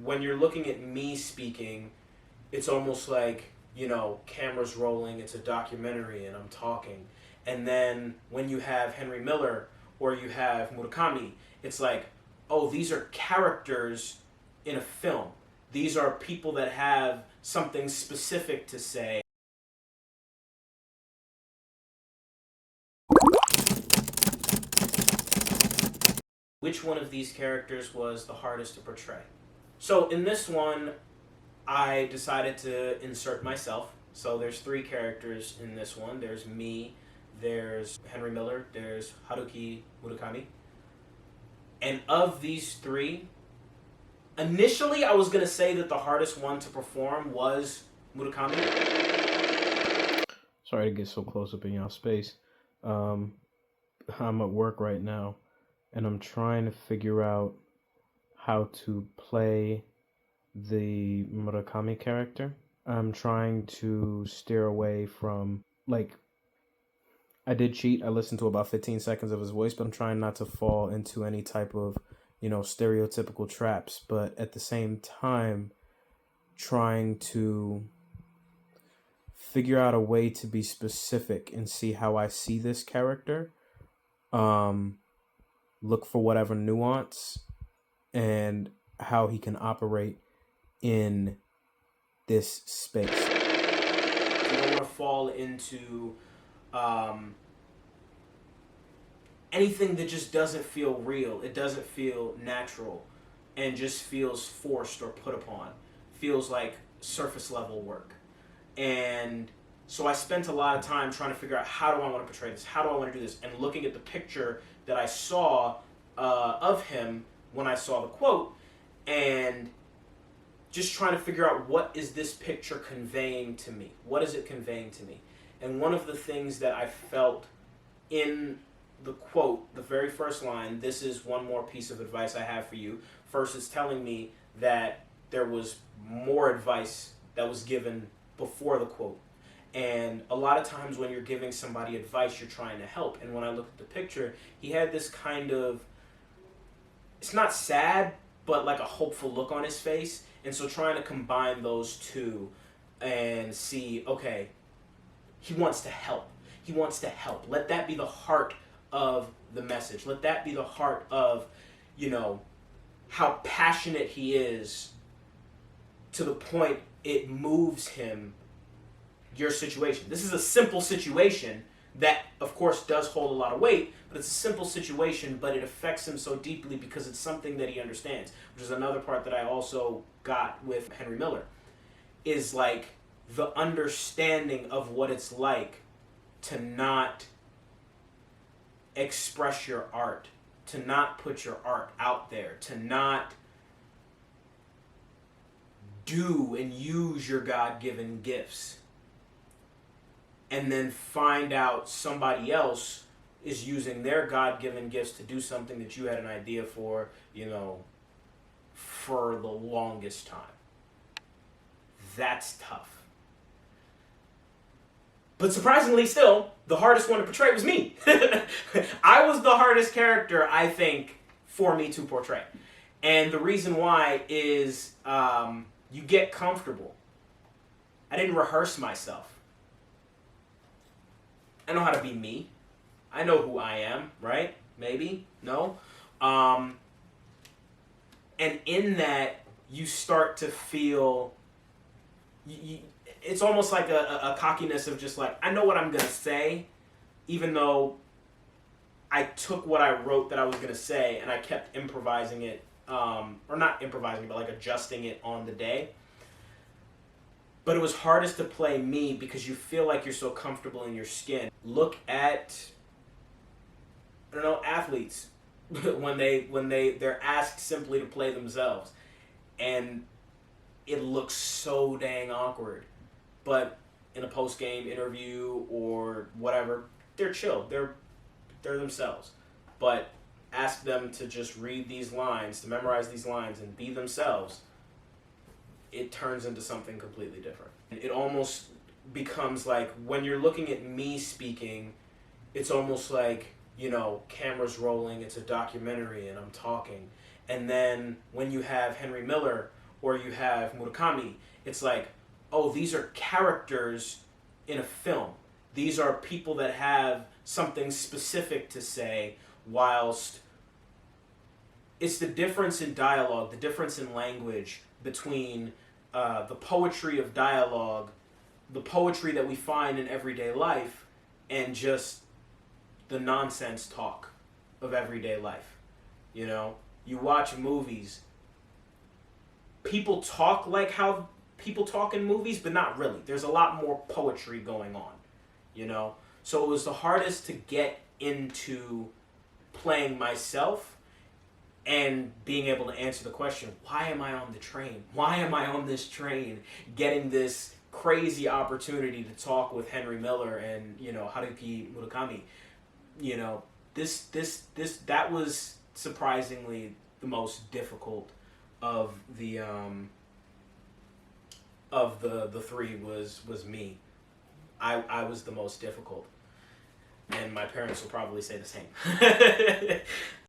when you're looking at me speaking, it's almost like, camera's rolling, it's a documentary, and I'm talking. And then when you have Henry Miller or you have Murakami, it's like, oh, these are characters in a film. These are people that have something specific to say. Which one of these characters was the hardest to portray? So in this one, I decided to insert myself. So there's 3 characters in this one. There's me, there's Henry Miller, there's Haruki Murakami. And of these 3, initially I was going to say that the hardest one to perform was Murakami. Sorry to get so close up in y'all space. I'm at work right now, and I'm trying to figure out how to play the Murakami character. I'm trying to steer away from, I did cheat. I listened to about 15 seconds of his voice, but I'm trying not to fall into any type of, stereotypical traps. But at the same time, trying to figure out a way to be specific and see how I see this character. Look for whatever nuance and how he can operate in this space. You don't want to fall into anything that just doesn't feel real. It doesn't feel natural and just feels forced or put upon. Feels like surface level work. And so I spent a lot of time trying to figure out, how do I want to portray this? How do I want to do this? And looking at the picture that I saw of him when I saw the quote, and just trying to figure out, what is this picture conveying to me? What is it conveying to me? And one of the things that I felt in the quote, the very first line, "This is one more piece of advice I have for you." First, it's telling me that there was more advice that was given before the quote. And a lot of times when you're giving somebody advice, you're trying to help. And when I looked at the picture, he had this kind of, it's not sad, but like a hopeful look on his face. And so trying to combine those two and see, okay, he wants to help. He wants to help. Let that be the heart of the message. Let that be the heart of, how passionate he is, to the point it moves him, your situation. This is a simple situation that, of course, does hold a lot of weight, but it's a simple situation, but it affects him so deeply because it's something that he understands, which is another part that I also got with Henry Miller, is like the understanding of what it's like to not express your art, to not put your art out there, to not do and use your God-given gifts, and then find out somebody else is using their God-given gifts to do something that you had an idea for, for the longest time. That's tough. But surprisingly still, the hardest one to portray was me. I was the hardest character, I think, for me to portray. And the reason why is you get comfortable. I didn't rehearse myself. I know how to be me. I know who I am, right? Maybe? No? And in that, you start to feel... it's almost like a cockiness of just like, I know what I'm going to say, even though I took what I wrote that I was going to say and I kept improvising it, or not improvising, but like adjusting it on the day. But it was hardest to play me because you feel like you're so comfortable in your skin. Look at, athletes when they're asked simply to play themselves, and it looks so dang awkward. But in a post-game interview or whatever, they're chill. They're themselves. But ask them to just read these lines, to memorize these lines, and be themselves, it turns into something completely different. It almost becomes like, when you're looking at me speaking, it's almost like, camera's rolling, it's a documentary, and I'm talking. And then when you have Henry Miller or you have Murakami. It's like, oh, these are characters in a film. These are people that have something specific to say, whilst it's the difference in dialogue, the difference in language between the poetry of dialogue, the poetry that we find in everyday life, and just the nonsense talk of everyday life. You know, you watch movies, people talk like how people talk in movies, but not really. There's a lot more poetry going on, you know? So it was the hardest to get into playing myself and being able to answer the question, why am I on the train? Why am I on this train getting this crazy opportunity to talk with Henry Miller and, you know, Haruki Murakami? You know, that was surprisingly the most difficult of the three was me. I was the most difficult, and my parents will probably say the same.